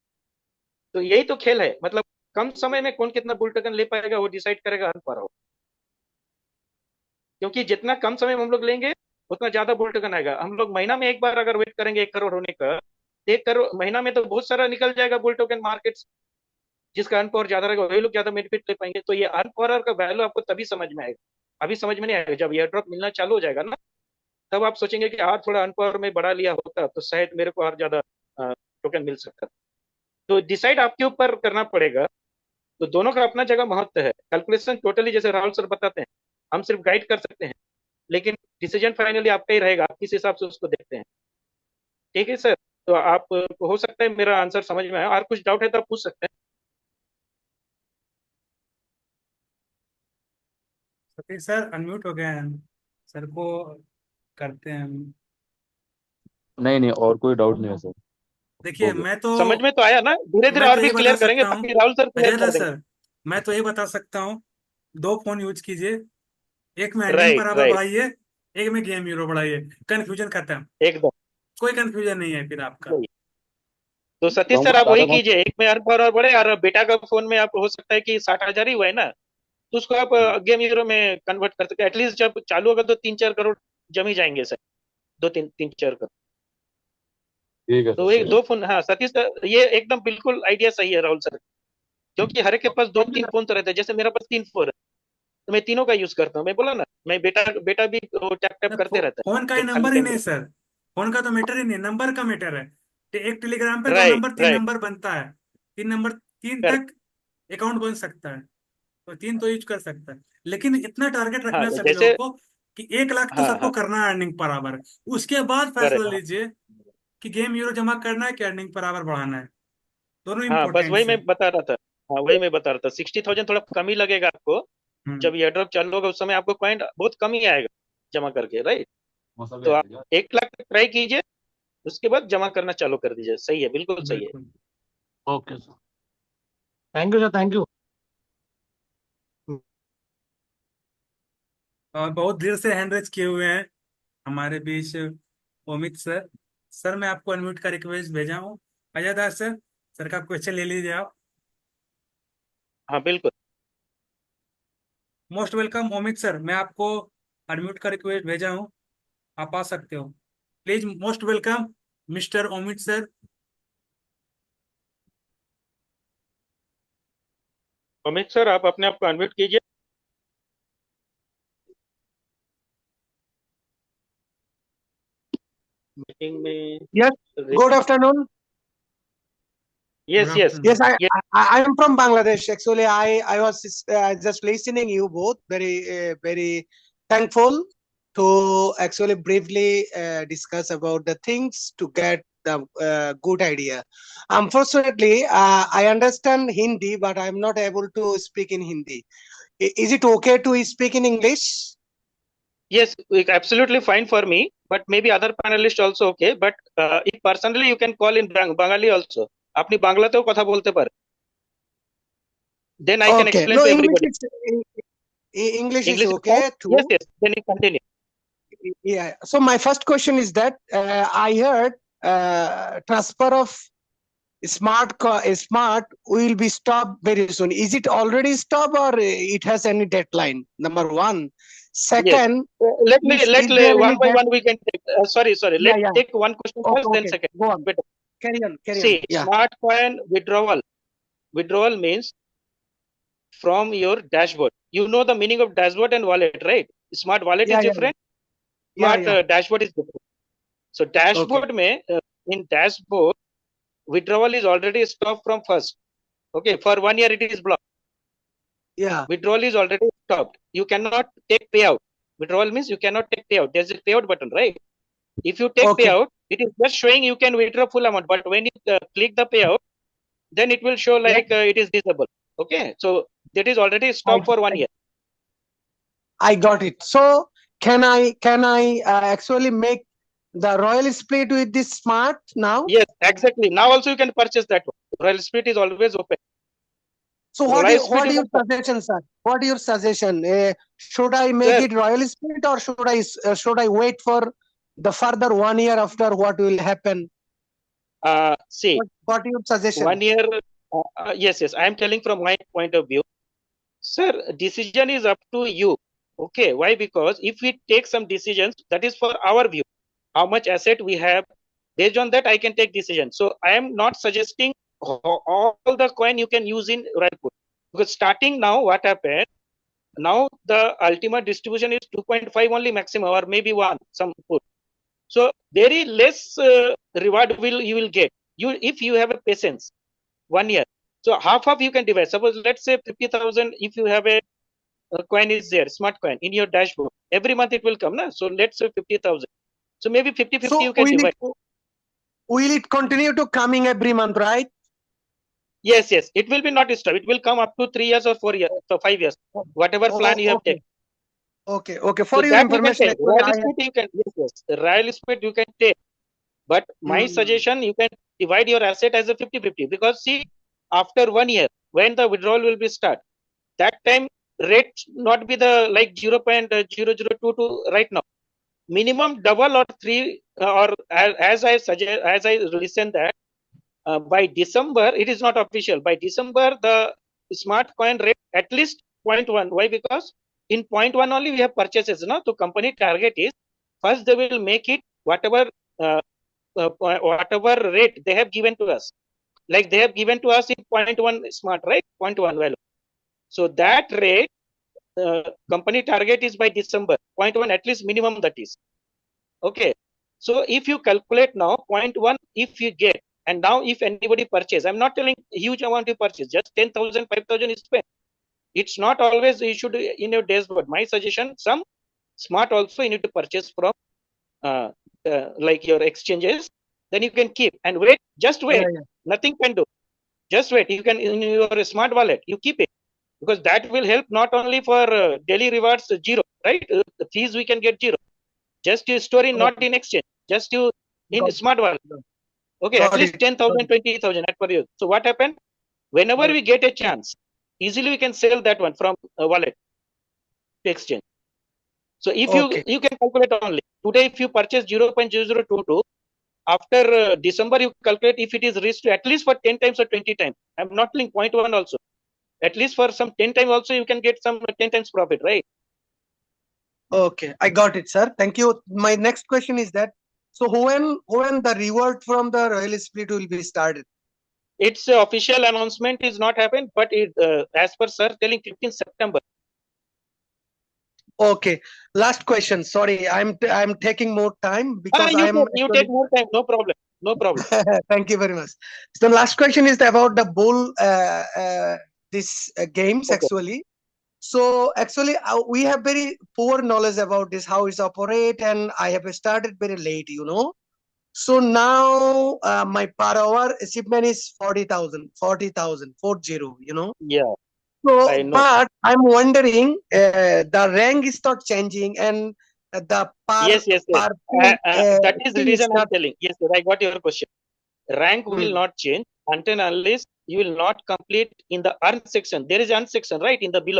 तो यही तो खेल है, मतलब कम समय में कौन कितना बुल टोकन ले पाएगा वो डिसाइड करेगा अर्न पावर। क्योंकि जितना कम समय में हम लोग लेंगे उतना ज्यादा बुल टोकन आएगा। हम लोग महीना में एक बार अगर वेट करेंगे 1 करोड़ होने का, 1 करोड़ महीना में तो बहुत सारा निकल जाएगा बुल टोकन मार्केट। जिसका अर्न पावर ज्यादा रहेगा वही लोग ज्यादा बेनिफिट ले पाएंगे। तो ये अर्न पावर का वैल्यू आपको तभी समझ में आएगा, अभी समझ में नहीं आएगा। जब एयर ड्रॉप मिलना चालू हो जाएगा ना, तब आप सोचेंगे कि और थोड़ा अर्न पावर में बढ़ा लिया होता तो शायद मेरे को और ज्यादा टोकन मिल सकता। तो डिसाइड आपके ऊपर करना पड़ेगा। तो दोनों का अपना जगह महत्व है। कैलकुलेशन टोटली जैसे राहुल सर बताते हैं, हम सिर्फ गाइड कर सकते हैं, लेकिन डिसीजन फाइनली आपका ही रहेगा, आप किस हिसाब से उसको देखते हैं। ठीक है सर, तो आप हो सकता है मेरा आंसर समझ में आया, और कुछ डाउट है तो आप पूछ सकते हैं। सतीश सर अनम्यूट हो गए हैं, सर को करते हैं हम। नहीं नहीं, और कोई डाउट नहीं है सर। देखिए हो गया। समझ में तो आया ना? धीरे धीरे मैं और तो भी ये बता क्लियर करेंगे, सकता हूँ बाकी राहुल सर क्लियर अजय कर दास देंगे। सर, मैं तो ये बता सकता हूँ, 2 फोन यूज कीजिए, एक में अर्निंग राइट बराबर राइट, बढ़ाइए, एक में गेम हीरो बढ़ाइए, कंफ्यूजन खत्म। एकदम कोई कंफ्यूजन नहीं है फिर आपका। सही। तो सतीश तो हम सर आप वही ज्यादा कौन। कीजिए, एक में अर्न पावर और बढ़े, और बेटा का फोन में आप हो सकता है कि 60,000 ही हुआ है ना, तो उसको आप गेम हीरो में कन्वर्ट कर सकते हैं। एटलीस्ट जब चालू होगा तो 3-4 करोड़ जम ही जाएंगे सर, 2-3-4 करोड़। ठीक है सर, तो एक चलिए। 2 फोन, हाँ सतीश सर ये एकदम बिल्कुल आइडिया सही है राहुल सर। क्योंकि हर एक के पास 2-3 फोन तो रहते हैं, जैसे मेरे पास 3 फोन है, तो मैं तीनों का यूज करता हूँ। मैं बोला ना, मैं बेटा बेटा भी टैप टैप करते रहता है फोन का ही जब खाली नंबर ही टाइम नहीं सर, फोन का तो मैटर ही नहीं, नंबर का मैटर है। एक टेलीग्राम पे रहता। दो राइट नंबर तीन राइट, नंबर बनता है, 3 नंबर, 3 करेक्ट। तक अकाउंट बन सकता है, तो 3 तो यूज कर सकता है। लेकिन इतना टारगेट हाँ रखना है सभी लोगों जैसे, को कि 1 लाख तो हाँ सबको हाँ, करना है अर्निंग बराबर। उसके बाद फैसला करेक्ट। लीजिए कि गेम यूरो जमा करना है कि अर्निंग बराबर बढ़ाना है। दोनों हाँ बस इंपॉर्टेंट वही है। मैं बता रहा था। हाँ वही मैं बता रहा था, 60,000 थोड़ा कम ही लगेगा आपको। हम्म। जब ये ड्रॉप चालू होगा उस समय आपको पॉइंट बहुत कम ही आएगा जमा करके, राइट। मौसम भी तो आप ऐसे ही है। 1 लाख तक ट्राई कीजिए, उसके बाद जमा करना चालू कर दीजिए। सही है, बिल्कुल सही है। बिल्कुल। Okay sir, thank you sir, thank you. और बहुत देर से हैंड रेज किए हुए हैं हमारे बीच अमित सर। सर मैं आपको अनम्यूट का रिक्वेस्ट भेजा हूँ। अजय दास सर, सर का क्वेश्चन ले लीजिए आप। हाँ बिल्कुल। मोस्ट वेलकम अमित सर, मैं आपको अनम्यूट का रिक्वेस्ट भेजा हूँ, आप आ सकते हो। Please most welcome mister Amit sir. Amit sir आप अपने आप को अनम्यूट कीजिए। मीटिंग में। Yes, good afternoon. Good yes yes afternoon. Yes, I am from Bangladesh. Actually, I was just listening you both. Very thankful to actually briefly discuss about the things to get the good idea. Unfortunately, I understand Hindi, but I am not able to speak in Hindi. Is it okay to speak in English? yes, absolutely fine for me, but maybe other panelists also okay, but if personally you can call in Bengali also, আপনি বাংলাতেও কথা বলতে পারেন, then I can Okay. explain No, to English everybody. is English is English is fine. okay Yes too. yes, then you continue. Yeah. So my first question is that I heard transfer of smart will be stopped very soon. Is it already stopped or it has any deadline? Number one. Yes. Second, Let me is there one any by dead? one we can take. Sorry. Yeah, Let's yeah. take one question Okay, first, then okay. second. Go on. Better. Carry on. Carry See, on. Yeah. smart coin withdrawal. Withdrawal means from your dashboard. You know the meaning of dashboard and wallet, right? Smart wallet is Yeah, yeah, different. yeah, Smart yeah. dashboard is different. So Okay. dashboard में in dashboard withdrawal is already stopped from first. Okay, for 1 year it is blocked. Yeah. Withdrawal is already stopped. You cannot take payout. Withdrawal means you cannot take payout. There's a payout button, right? If you take Okay. payout, it is just showing you can withdraw full amount. But when you click the payout, then it will show like it is disabled. Okay, so that is already stopped for 1 year. I got it. So can I actually make the royal split with this smart now? Yes, exactly. Now also you can purchase that one. Royal Split is always open. So Royal what Split is your open. suggestion, sir? What your suggestion? Should I make Sir, it royal split, or should I wait for the further 1 year after what will happen? see, What your suggestion? 1 year. Yes, I am telling from my point of view. Sir, decision is up to you. Okay, why? Because if we take some decisions, that is for our view. How much asset we have, based on that I can take decision. So I am not suggesting all the coin you can use in Royal Put, because starting now what happened, now the ultimate distribution is 2.5 only maximum, or maybe 1 some put. So very less reward you will get if you have a patience 1 year. So half of you can divide. Suppose let's say 50,000. If you have a coin is there, smart coin in your dashboard, every month it will come. Na? So let's say 50,000. So maybe 50-50 So you can divide. will it continue to coming every month, right? Yes. It will be not stopped. It will come up to 3 years or 4 years, so 5 years, whatever plan you have taken. Okay. For So your that information, you can take. Royal Split you can, yes. Royal Split you can take. But my suggestion, you can divide your asset as a 50-50, because see, after 1 year, when the withdrawal will be start, that time rate not be the like 0.0022 right now. Minimum double or 3, or as I suggest, as I listen that by December, it is not official. By December, the smart coin rate at least 0.1. Why? Because in 0.1 only we have purchases. No, so company target is first they will make it whatever whatever rate they have given to us. Like they have given to us in 0.1 smart, right? 0.1 value. So that rate company target is by December 0.1 at least minimum, that is. Okay. So if you calculate now 0.1, if you get, and now if anybody purchase, I'm not telling huge amount you purchase, just 10,000, 5,000 is spent. It's not always you should in your dashboard. My suggestion, some smart also you need to purchase from like your exchanges. Then you can keep and wait. Just wait. Nothing can do. Just wait. You can in your smart wallet. You keep it, because that will help not only for daily rewards 0, right? The fees we can get 0. Just you store in, not in exchange. Just you in smart wallet. Okay, at least 10,000, 20,000 at per year. So what happened? Whenever we get a chance, easily we can sell that one from a wallet to exchange. So if you can calculate only today, if you purchase 0.0022, after December you calculate if it is reached to at least for 10 times or 20 times. I'm not telling 0.1 also. At least for some 10 times also you can get some 10 times profit, right? Okay, I got it, sir. Thank you. My next question is that, so when the reward from the royal split will be started? Its official announcement is not happened, but it as per sir telling 15 September. Okay, last question. Sorry, I'm taking more time because you take more time. No problem. Thank you very much. So the last question is about the bull games. Okay. Actually. So actually, we have very poor knowledge about this, how it's operate, and I have started very late, So now my per hour achievement is 40,000, 40, Yeah. So, I know. but I'm wondering, the rank is not changing, and the Yes. That is the reason I'm telling. Yes, I got your question. Rank will not change until unless you will not complete in the earn section. There is earn section, right, in the below.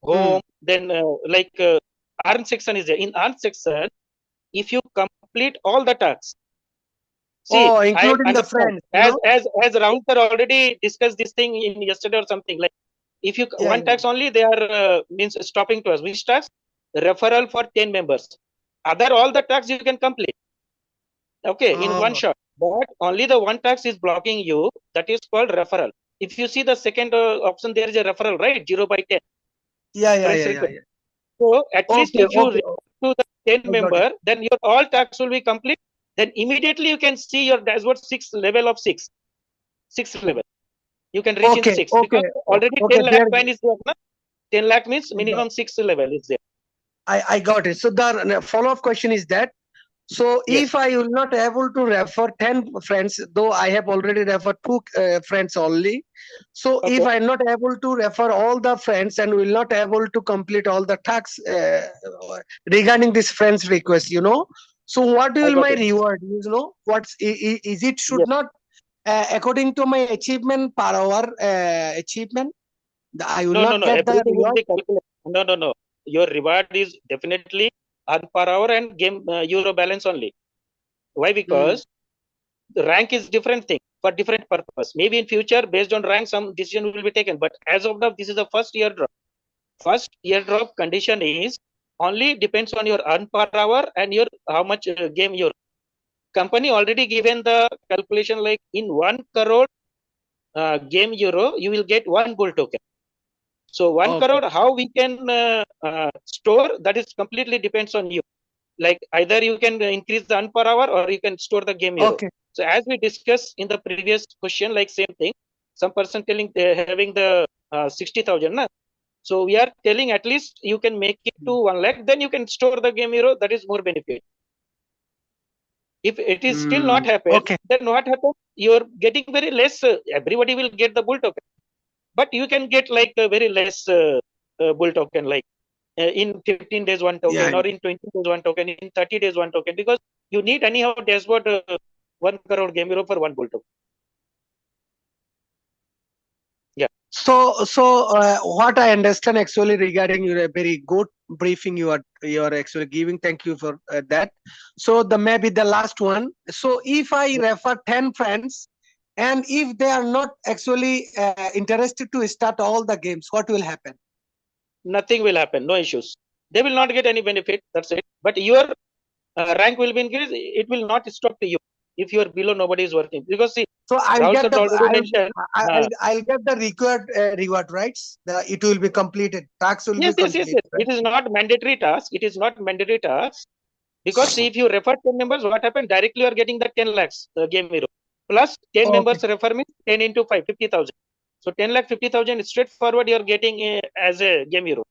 Home, then earn section is there. In earn section, if you complete all the tasks, see, including the friends, as Rahul sir already discussed this thing in yesterday or something, like if you one tax only, they are means stopping to us. Which tax? Referral for 10 members. Other all the tax you can complete. Okay, in one shot. But only the one tax is blocking you. That is called referral. If you see the second option, there is a referral, right? 0/10. Yeah. So at least if you reach to the 10 member, then your all tax will be complete. Then immediately you can see your dashboard 6 level of 6 level. You can reach in Okay, 6 okay, because already okay. 10 lakh coin is there. Na? 10 lakh means There, minimum 6 level is there. I got it. So the follow-up question is that, so Yes. if I will not able to refer 10 friends, though I have already referred 2 friends only. So if Okay. I'm not able to refer all the friends and will not able to complete all the tasks regarding this friends request, you know. So what I will got my it. reward? You know, what's is it should Yes. not according to my achievement per hour achievement? I will No, not get the everything will reward. be calculated. No. Your reward is definitely earn per hour and game euro balance only. Why? Hmm. Because the rank is different thing for different purpose. Maybe in future, based on rank, some decision will be taken. But as of now, this is the first year drop. First year drop condition is only depends on your earn per hour and your how much game your company already given the calculation like in 1 crore game euro you will get 1 bull token. So 1 Okay. crore how we can store that is completely depends on you. Like either you can increase the earn per hour or you can store the game euro. Okay. So as we discussed in the previous question, like same thing, some person telling they having the 60,000. Na? So we are telling at least you can make it to 1 lakh, then you can store the game euro. That is more benefit. If it is still not happen, Okay. then what happens? You're getting very less. Everybody will get the bull token, but you can get like a very less bull token, like in 15 days one token, Yeah. or in 20 days one token, in 30 days one token, because you need anyhow dashboard 1 crore game euro for 1 bull token. Yeah. So what I understand actually regarding your very good briefing you are actually giving. Thank you for that. So the maybe the last one. So if I refer 10 friends, and if they are not actually interested to start all the games, what will happen? Nothing will happen. No issues. They will not get any benefit. That's it. But your rank will be increased. It will not stop to you if you are below. Nobody is working because see, So I'll Rahul get sir the already mentioned. I'll get the required reward, right? It will be completed. Tax will Yes. be completed. Right? It is not mandatory task. It is not mandatory task because see, if you refer 10 members, what happened? Directly you are getting the 10 lakhs game hero. Plus 10 Okay. members refer means 10 into 5, 50,000. So 10 lakh 50,000 straightforward you are getting as a game hero.